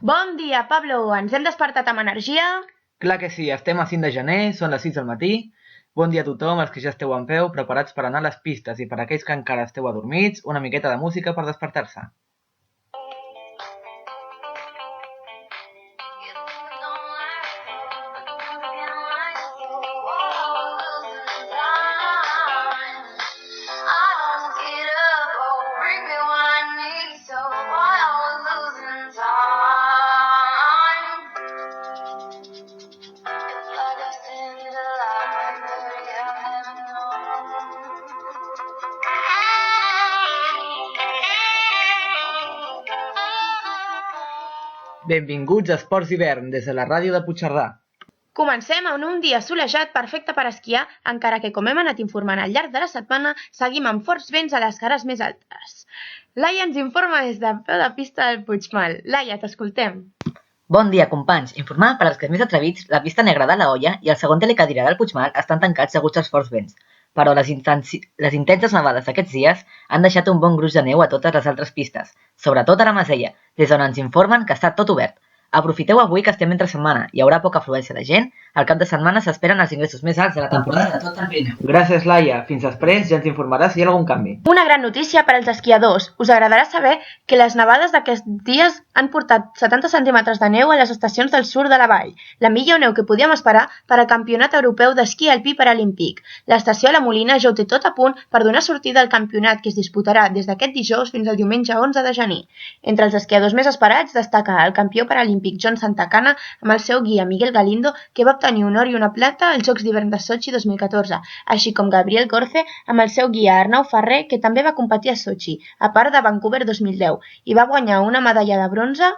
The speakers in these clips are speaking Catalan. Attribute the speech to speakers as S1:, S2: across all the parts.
S1: Bon dia, Pablo. Ens hem despertat amb energia?
S2: Clar que sí, estem a 5 de gener, són les 6 del matí. Bon dia a tothom, els que ja esteu en peu, preparats per anar a les pistes, i per aquells que encara esteu adormits, una miqueta de música per despertar-se. Benvinguts a Esports d'hivern des de la ràdio de Puigcerdà.
S1: Comencem amb un dia solejat perfecte per esquiar, encara que, com hem anat informant al llarg de la setmana, seguim amb forts vents a les cares més altes. Laia ens informa des de peu de pista del Puigmal. Laia, t'escoltem.
S3: Bon dia, companys. Informant per als que més atrevits, la pista negra de la Olla i el segon telecadira del Puigmal estan tancats deguts als forts vents. Però les intenses nevades d'aquests dies han deixat un bon gruix de neu a totes les altres pistes, sobretot a la Masella, des d'on ens informen que està tot obert. Aprofiteu avui que estem entre setmana, hi haurà poca afluència de gent, al cap de setmana s'esperen els ingressos més alts de la temporada de tot el Pirineu.
S2: Gràcies, Laia. Fins després ja ens informaràs si hi ha algun canvi.
S1: Una gran notícia per als esquiadors. Us agradarà saber que les nevades d'aquests dies han portat 70 centímetres de neu a les estacions del sud de la vall, la millor neu que podíem esperar per al Campionat Europeu d'Esquí Alpí Paralímpic. L'estació La Molina ja ho té tot a punt per donar sortida al campionat que es disputarà des d'aquest dijous fins al diumenge 11 de gener. Entre els esquiadors més esperats destaca el campió paralímpic John Santacana amb el seu guia Miguel Galindo, que va obtenir un or i una plata als Jocs d'Hivern de Sochi 2014, així com Gabriel Gorce amb el seu guia Arnau Ferrer, que també va competir a Sochi, a part de Vancouver 2010, i va guanyar una medalla de bronze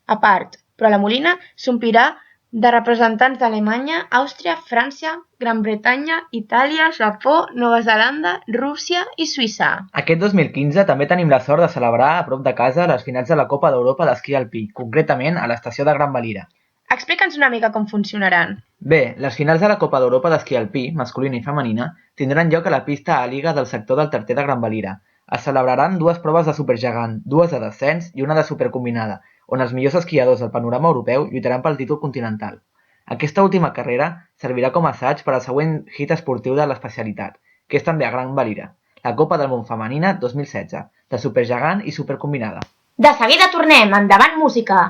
S1: a part, però la Molina s'omplirà de representants d'Alemanya, Àustria, França, Gran Bretanya, Itàlia, Japó, Nova Zelanda, Rússia i Suïssa.
S2: Aquest 2015 també tenim la sort de celebrar a prop de casa les finals de la Copa d'Europa d'Esquí Alpí, concretament a l'estació de Gran Valira.
S1: Explica'ns una mica com funcionaran.
S2: Bé, les finals de la Copa d'Europa d'Esquí Alpí, masculina i femenina, tindran lloc a la pista A-Liga del sector del Tarter de Gran Valira. Es celebraran dues proves de supergegant, dues de descens i una de supercombinada, on els millors esquiadors del panorama europeu lluitaran pel títol continental. Aquesta última carrera servirà com a assaig per al següent hit esportiu de l'especialitat, que és també a Gran Valira, la Copa del Món Femenina 2016, de supergegant i supercombinada.
S1: De seguida tornem, endavant música!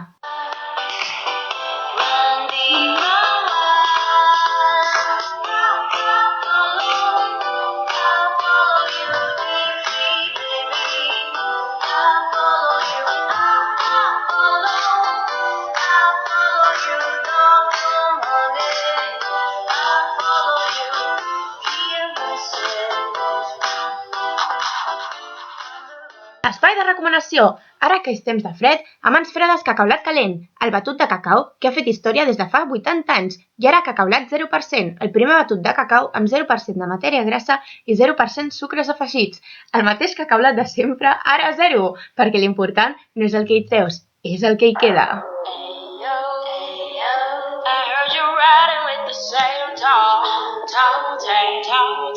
S1: Espai de recomanació. Ara que és temps de fred, a mans fredes Cacaulat Calent, el batut de cacau que ha fet història des de fa 80 anys, i ara Cacaulat 0%, el primer batut de cacau amb 0% de matèria grassa i 0% sucres afegits. El mateix cacaulat de sempre, ara 0, perquè l'important no és el que hi treus, és el que hi queda.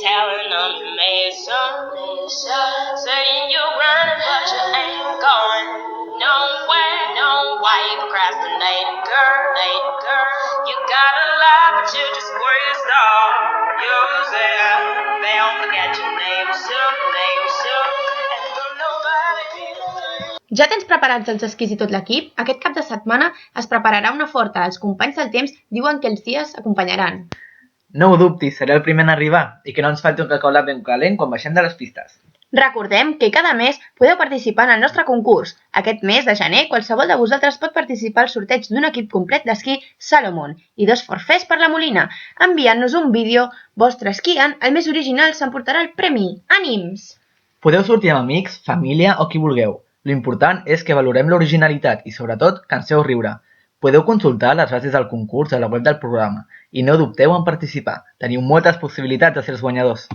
S4: Telling on the mason, saying you're running but you ain't going nowhere. No, why you procrastinating, girl? You got a lot but you just squeezed off. Use it, they'll forget your name soon, and don't nobody.
S1: Ja tens preparats els esquís i tot l'equip? Aquest cap de setmana es prepararà una forta. Els companys del temps diuen que els dies acompanyaran.
S2: No ho dubtis, seré el primer en arribar i que no ens falti un cacaulat ben calent quan baixem de les pistes.
S1: Recordem que cada mes podeu participar en el nostre concurs. Aquest mes de gener, qualsevol de vosaltres pot participar al sorteig d'un equip complet d'esquí Salomon i 2 forfets per la Molina. Enviant-nos un vídeo vostre esquiant, el més original s'emportarà el premi. Ànims!
S2: Podeu sortir amb amics, família o qui vulgueu. L'important és que valorem l'originalitat i, sobretot, que ens feu riure. Podeu consultar les bases del concurs a la web del programa i no dubteu en participar. Teniu moltes possibilitats de ser els guanyadors.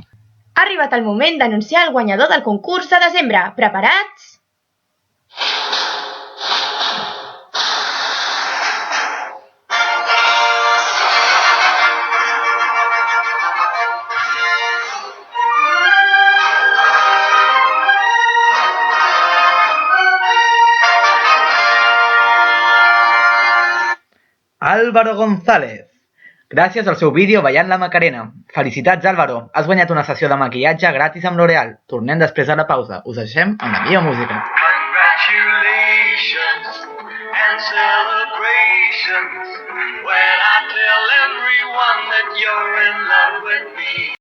S1: Ha arribat el moment d'anunciar el guanyador del concurs de desembre. Preparats?
S2: Álvaro González. Gràcies al seu vídeo ballant la Macarena. Felicitats, Álvaro. Has guanyat una sessió de maquillatge gratis amb L'Oreal. Tornem després de la pausa. Us deixem amb la millor música.
S5: Congratulations and celebrations when I tell everyone that you're in love with me.